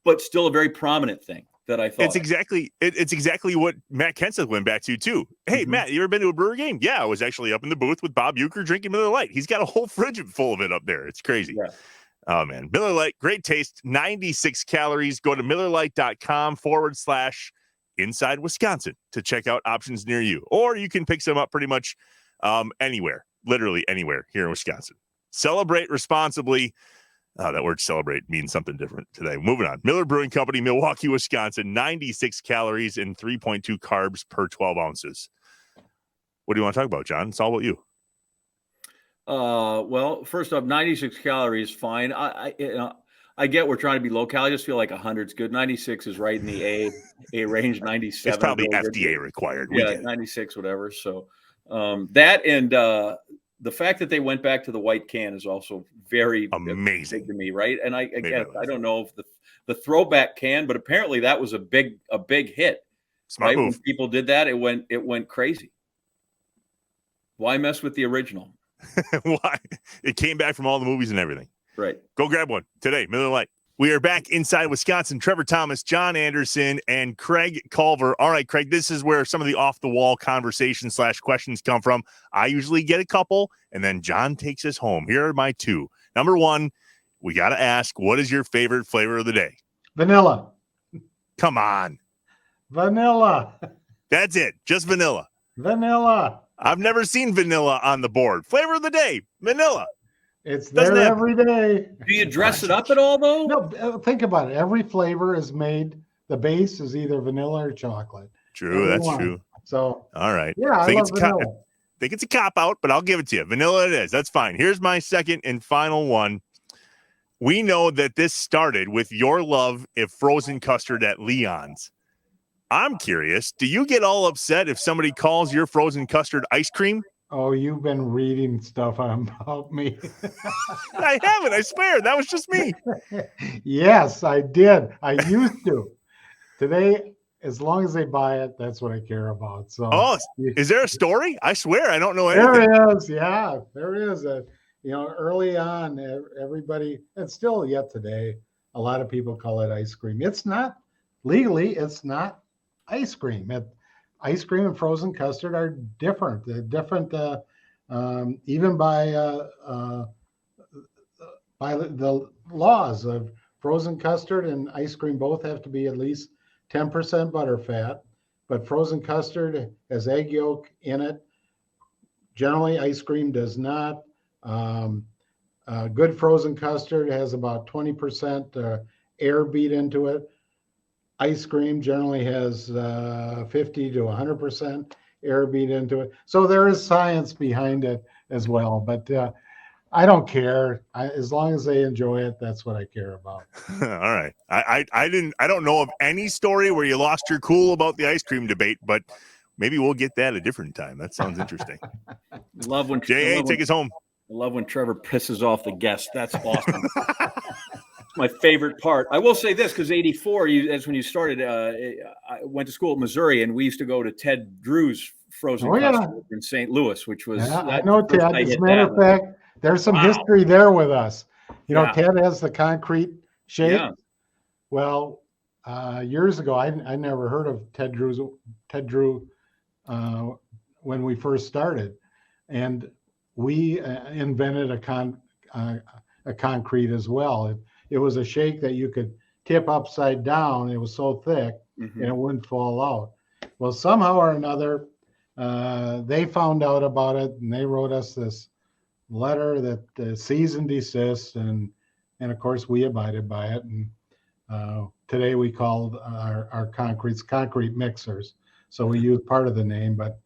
but still a very prominent thing that I thought. It's exactly what Matt Kenseth went back to too. Hey, Matt, you ever been to a Brewer game? Yeah, I was actually up in the booth with Bob Euchre drinking Miller Lite. He's got a whole fridge full of it up there. It's crazy. Yeah. Oh man, Miller Lite, great taste, 96 calories. Go to MillerLite.com/Inside Wisconsin to check out options near you, or you can pick some up pretty much anywhere, literally anywhere here in Wisconsin. Celebrate responsibly. That word celebrate means something different today. Moving on. Miller Brewing Company, Milwaukee, Wisconsin, 96 calories and 3.2 carbs per 12 ounces. What do you want to talk about, John? It's all about you. Well, first off, 96 calories, fine. I get we're trying to be low calorie. I just feel like 100 is good. 96 is right in the A range. 97. It's probably FDA required. Yeah, 96, whatever. So that and the fact that they went back to the white can is also very amazing to me, right? And I don't know if the throwback can, but apparently that was a big hit. Smart right? move. When people did that, it went crazy. Why mess with the original? Why? It came back from all the movies and everything. Right. Go grab one today, Miller Lite. We are back inside Wisconsin. Trevor Thomas, John Anderson, and Craig Culver. All right, Craig, this is where some of the off-the-wall conversation/questions come from. I usually get a couple, and then John takes us home. Here are my two. Number one, we got to ask, what is your favorite flavor of the day? Vanilla. Come on. Vanilla. That's it. Just vanilla. Vanilla. I've never seen vanilla on the board. Flavor of the day, vanilla. It's there every day. Do you dress it up at all, though? No, think about it. Every flavor is made. The base is either vanilla or chocolate. True, that's true. So, all right. Yeah, I love vanilla. I think it's a cop-out, but I'll give it to you. Vanilla it is. That's fine. Here's my second and final one. We know that this started with your love of frozen custard at Leon's. I'm curious, do you get all upset if somebody calls your frozen custard ice cream? Oh, you've been reading stuff about me. I haven't. I swear. That was just me. Yes, I did. I used to. Today, as long as they buy it, that's what I care about. So, is there a story? I swear I don't know anything. There is. Yeah, there is. Early on, everybody, and still yet today, a lot of people call it ice cream. It's not legally. It's not ice cream. Ice cream and frozen custard are different. They're different, even by the laws of frozen custard and ice cream. Both have to be at least 10% butterfat. But frozen custard has egg yolk in it. Generally, ice cream does not. Good frozen custard has about 20% air beat into it. Ice cream generally has 50 to 100% air beat into it. So there is science behind it as well. But I don't care. As long as they enjoy it, that's what I care about. All right. I don't know of any story where you lost your cool about the ice cream debate, but maybe we'll get that a different time. That sounds interesting. Love when take us home. I love when Trevor pisses off the guests. That's awesome. My favorite part. I will say this, because 84, that's when you started. I went to school at Missouri, and we used to go to Ted Drew's frozen custard in St. Louis, which was. Yeah, I know Ted. As a matter of fact, there's some history there with us. You know, Ted has the concrete shake. Yeah. Well, years ago, I never heard of Ted Drew when we first started, and we invented a concrete as well. It was a shake that you could tip upside down. It was so thick, and it wouldn't fall out. Well, somehow or another, they found out about it, and they wrote us this letter that cease and desist, and of course we abided by it. And today we called our concretes concrete mixers. So we use part of the name, but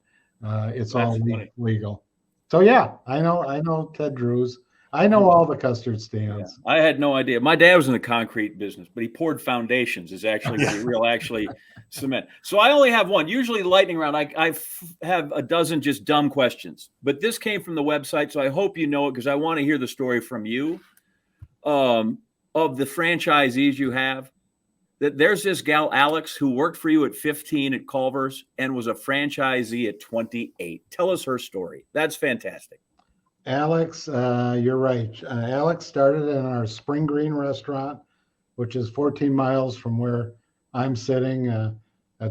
it's all legal. So yeah, I know Ted Drew's. I know all the custard stands. Yeah, I had no idea. My dad was in the concrete business, but he poured foundations. Is actually actually cement. So I only have one. Usually lightning round. I have a dozen just dumb questions, but this came from the website, so I hope you know it because I want to hear the story from you of the franchisees you have. That there's this gal Alex who worked for you at 15 at Culvers and was a franchisee at 28. Tell us her story. That's fantastic. Alex, you're right. Alex started in our Spring Green restaurant, which is 14 miles from where I'm sitting, a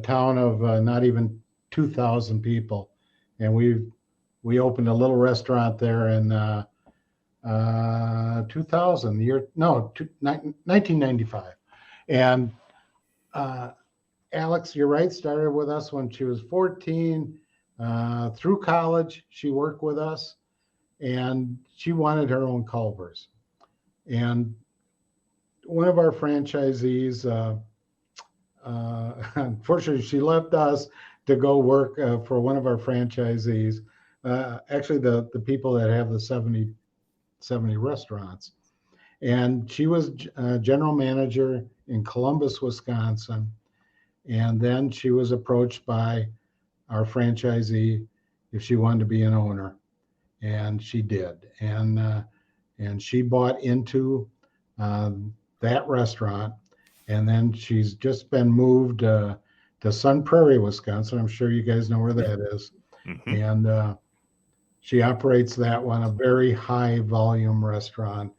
town of not even 2,000 people. And we opened a little restaurant there in 1995. And Alex, you're right, started with us when she was 14. Through college, she worked with us. And she wanted her own Culvers. And one of our franchisees, unfortunately, she left us to go work for one of our franchisees, actually the people that have the 70 restaurants. And she was general manager in Columbus, Wisconsin. And then she was approached by our franchisee if she wanted to be an owner. And she did, and she bought into that restaurant, and then she's just been moved to Sun Prairie, Wisconsin. I'm sure you guys know where that is, and she operates that one, a very high volume restaurant.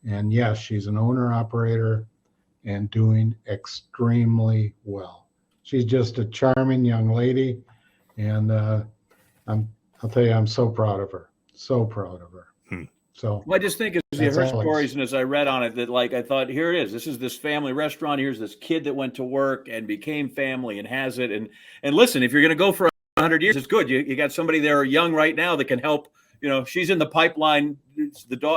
And yes, she's an owner operator and doing extremely well. She's just a charming young lady, and I'll tell you, I'm so proud of her. So proud of her. So well, I just think as you heard stories and as I read on it, that I thought, here it is. This is this family restaurant. Here's this kid that went to work and became family and has it. And listen, if you're going to go for 100 years, it's good. You got somebody there young right now that can help. You know, she's in the pipeline.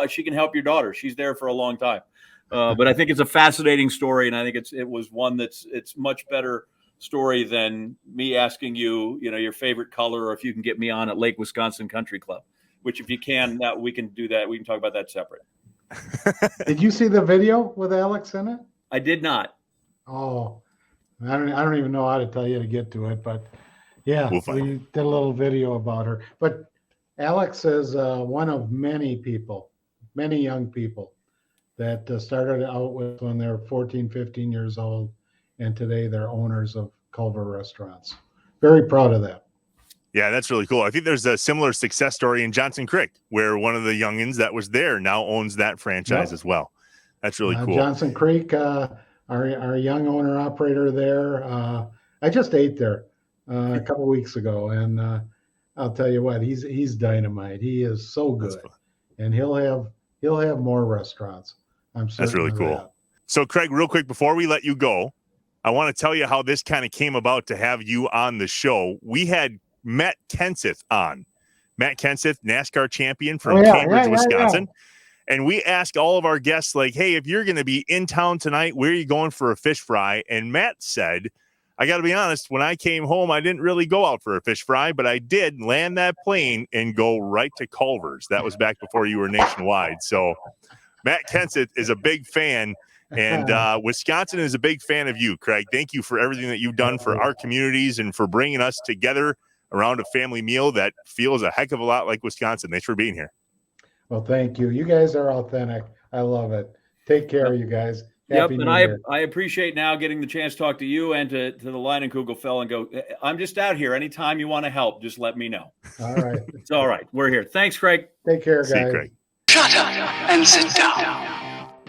She can help your daughter. She's there for a long time. But I think it's a fascinating story, and I think it was one it's much better story than me asking you, your favorite color, or if you can get me on at Lake Wisconsin Country Club. Which, if you can, we can do that. We can talk about that separate. Did you see the video with Alex in it? I did not. Oh, I don't even know how to tell you to get to it, but yeah, we did a little video about her. But Alex is one of many young people that started out with when they were 14, 15 years old, and today they're owners of Culver restaurants. Very proud of that. Yeah, that's really cool. I think there's a similar success story in Johnson Creek, where one of the youngins that was there now owns that franchise as well. That's really cool. Johnson Creek, our young owner operator there. I just ate there a couple weeks ago, and I'll tell you what, he's dynamite. He is so good, and he'll have more restaurants. I'm certain. That's really cool. That. So, Craig, real quick before we let you go, I want to tell you how this kind of came about to have you on the show. We had Matt Kenseth on. Matt Kenseth, NASCAR champion from Cambridge, Wisconsin. Yeah. And we ask all of our guests, like, hey, if you're going to be in town tonight, where are you going for a fish fry? And Matt said, I got to be honest, when I came home, I didn't really go out for a fish fry, but I did land that plane and go right to Culvers. That was back before you were nationwide. So Matt Kenseth is a big fan, and Wisconsin is a big fan of you, Craig. Thank you for everything that you've done for our communities and for bringing us together around a family meal that feels a heck of a lot like Wisconsin. Thanks for being here. Well, thank you. You guys are authentic. I love it. Take care, you guys. Happy and New Year. I appreciate now getting the chance to talk to you and to the Leinenkugel fella and go, I'm just out here. Anytime you want to help, just let me know. All right. It's all right. We're here. Thanks, Craig. Take care, See you, guys. Craig. Shut up and sit down.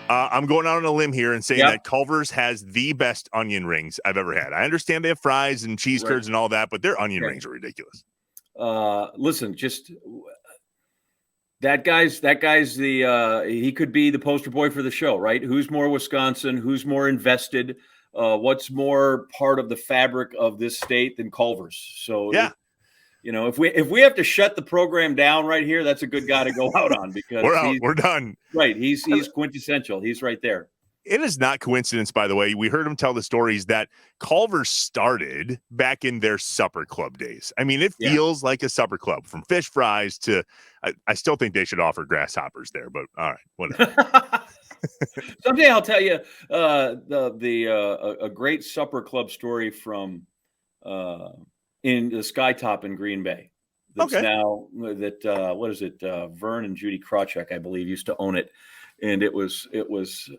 I'm going out on a limb here and saying that Culver's has the best onion rings I've ever had. I understand they have fries and cheese curds and all that, but their onion rings are ridiculous. Listen, just that guy's the he could be the poster boy for the show, right? Who's more Wisconsin? Who's more invested? What's more part of the fabric of this state than Culver's? So yeah. If we have to shut the program down right here, that's a good guy to go out on because we're out. We're done. Right. He's quintessential. He's right there. It is not coincidence, by the way. We heard him tell the stories that Culver started back in their supper club days. I mean, it feels like a supper club from fish fries to, I still think they should offer grasshoppers there, but all right, whatever. Someday I'll tell you a great supper club story from in the Skytop in Green Bay. That's now that what is it? Vern and Judy Krawcheck, I believe, used to own it, and it was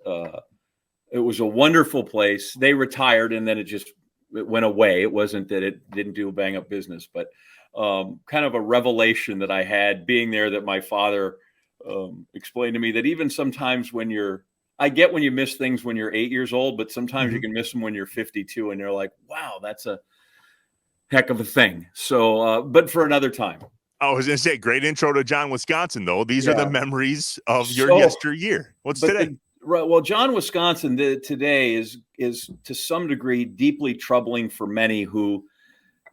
a wonderful place. They retired, and then it went away. It wasn't that it didn't do a bang up business, but kind of a revelation that I had being there that my father explained to me that even sometimes I get when you miss things when you're 8 years old, but sometimes you can miss them when you're 52 and you're like, wow, that's a heck of a thing. So, but for another time. I was going to say, great intro to John, Wisconsin, though. These are the memories of your yesteryear. What's today? Well, John, Wisconsin today is to some degree deeply troubling for many who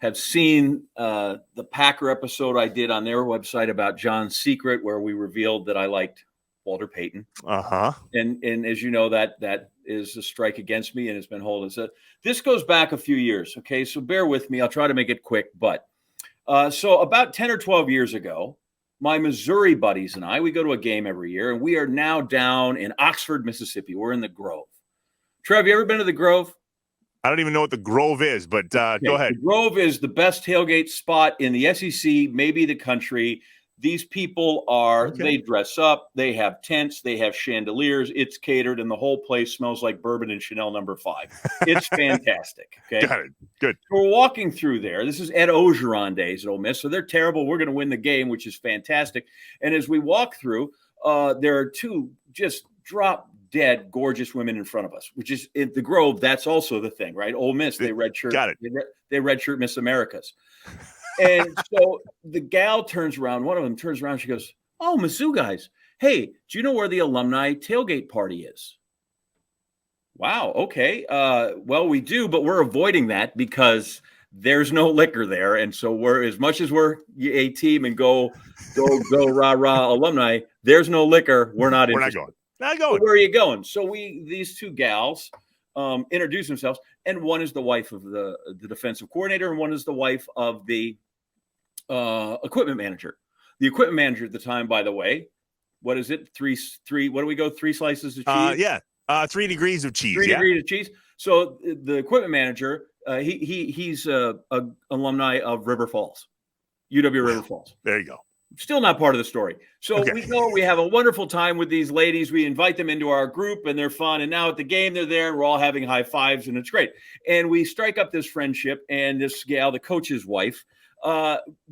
have seen the Packer episode I did on their website about John's secret, where we revealed that I liked Walter Payton. And as you know, that is a strike against me and it's been holding. So this goes back a few years. Okay, so bear with me. I'll try to make it quick. But so about 10 or 12 years ago, my Missouri buddies and we go to a game every year, and we are now down in Oxford, Mississippi. We're in the Grove. Trev, you ever been to the Grove? I don't even know what the Grove is, but go ahead. The Grove is the best tailgate spot in the SEC, maybe the country. These people they dress up, they have tents, they have chandeliers, it's catered, and the whole place smells like bourbon and Chanel No. 5. It's fantastic. Okay. Got it. Good. We're walking through there. This is Ed Ogeron days at Ole Miss, so they're terrible. We're going to win the game, which is fantastic. And as we walk through, there are two just drop dead gorgeous women in front of us, which is in the Grove. That's also the thing, right? Ole Miss, they redshirt. Got it. They redshirt Miss Americas. And so the gal turns around. One of them turns around. She goes, "Oh, Mizzou guys. Hey, do you know where the alumni tailgate party is?" Wow. Okay. Well, we do, but we're avoiding that because there's no liquor there. And so we're, as much as we're a team and go rah rah alumni, there's no liquor. We're not interested. Not going. So where are you going? So these two gals introduce themselves, and one is the wife of the defensive coordinator, and one is the wife of the equipment manager. The equipment manager at the time, by the way, what is it? Three. What do we go? 3 slices of cheese. 3 degrees of cheese. 3 degrees of cheese. So the equipment manager, he's a alumni of River Falls, UW River Falls. There you go. Still not part of the story. So we go, we have a wonderful time with these ladies. We invite them into our group and they're fun. And now at the game, they're there and we're all having high fives and it's great. And we strike up this friendship, and this gal, the coach's wife,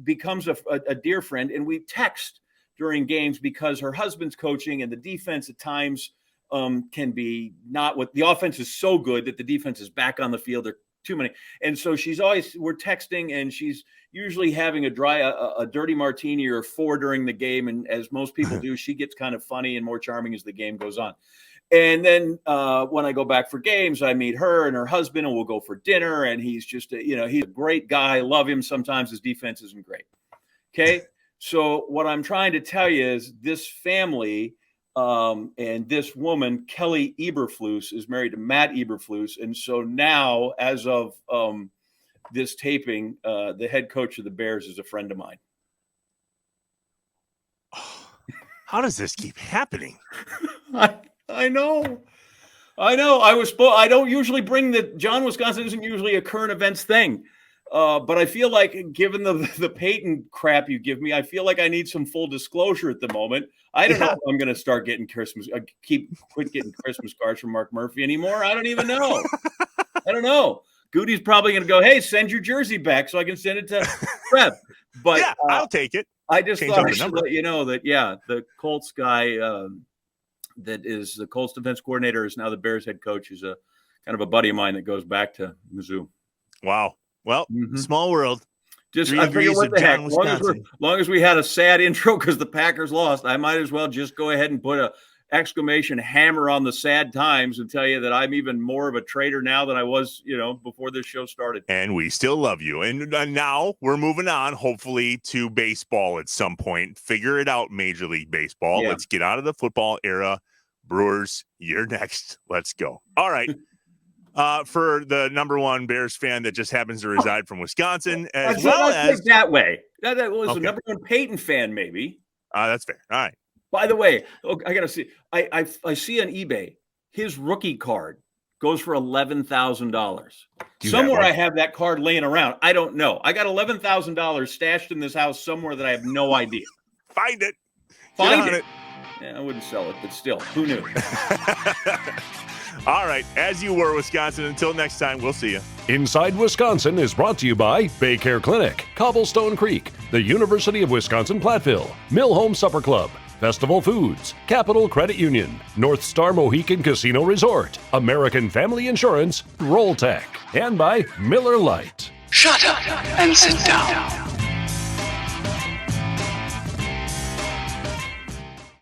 becomes a dear friend. And we text during games because her husband's coaching, and the defense at times can be not what the offense is so good that the defense is back on the field. They're too many. And so we're texting, and she's usually having a dirty martini or 4 during the game. And as most people do, she gets kind of funny and more charming as the game goes on. And then when I go back for games, I meet her and her husband, and we'll go for dinner. And he's just, he's a great guy. Love him. Sometimes his defense isn't great. Okay. So what I'm trying to tell you is this family And this woman, Kelly Eberflus, is married to Matt Eberflus. And so now, as of this taping, the head coach of the Bears is a friend of mine. How does this keep happening? I know. I don't usually bring John, Wisconsin isn't usually a current events thing. But I feel like, given the Peyton crap you give me, I feel like I need some full disclosure at the moment. I don't know if I'm going to start getting quit getting Christmas cards from Mark Murphy anymore. I don't even know. I don't know. Goody's probably going to go, hey, send your jersey back so I can send it to Trev. But yeah, I'll take it. I just thought I should let you know that, the Colts guy that is the Colts defense coordinator is now the Bears head coach. Is a kind of a buddy of mine that goes back to Mizzou. Wow. Well, small world. Just I figure what the heck. Long as we had a sad intro because the Packers lost, I might as well just go ahead and put a exclamation hammer on the sad times and tell you that I'm even more of a traitor now than I was, before this show started. And we still love you. And now we're moving on, hopefully, to baseball at some point. Figure it out, Major League Baseball. Yeah. Let's get out of the football era. Brewers, you're next. Let's go. All right. For the number one Bears fan that just happens to reside from Wisconsin, as well as that way. That was the number one Peyton fan, maybe. That's fair. All right. By the way, I gotta see. I see on eBay his rookie card goes for $11,000. Somewhere I have that card laying around. I don't know. I got $11,000 stashed in this house somewhere that I have no idea. Find it. Find it. Yeah, I wouldn't sell it, but still, who knew? All right. As you were, Wisconsin. Until next time, we'll see you. Inside Wisconsin is brought to you by Bay Care Clinic, Cobblestone Creek, the University of Wisconsin-Platteville, Mill Home Supper Club, Festival Foods, Capital Credit Union, North Star Mohican Casino Resort, American Family Insurance, Roll Tech, and by Miller Lite. Shut up and sit down.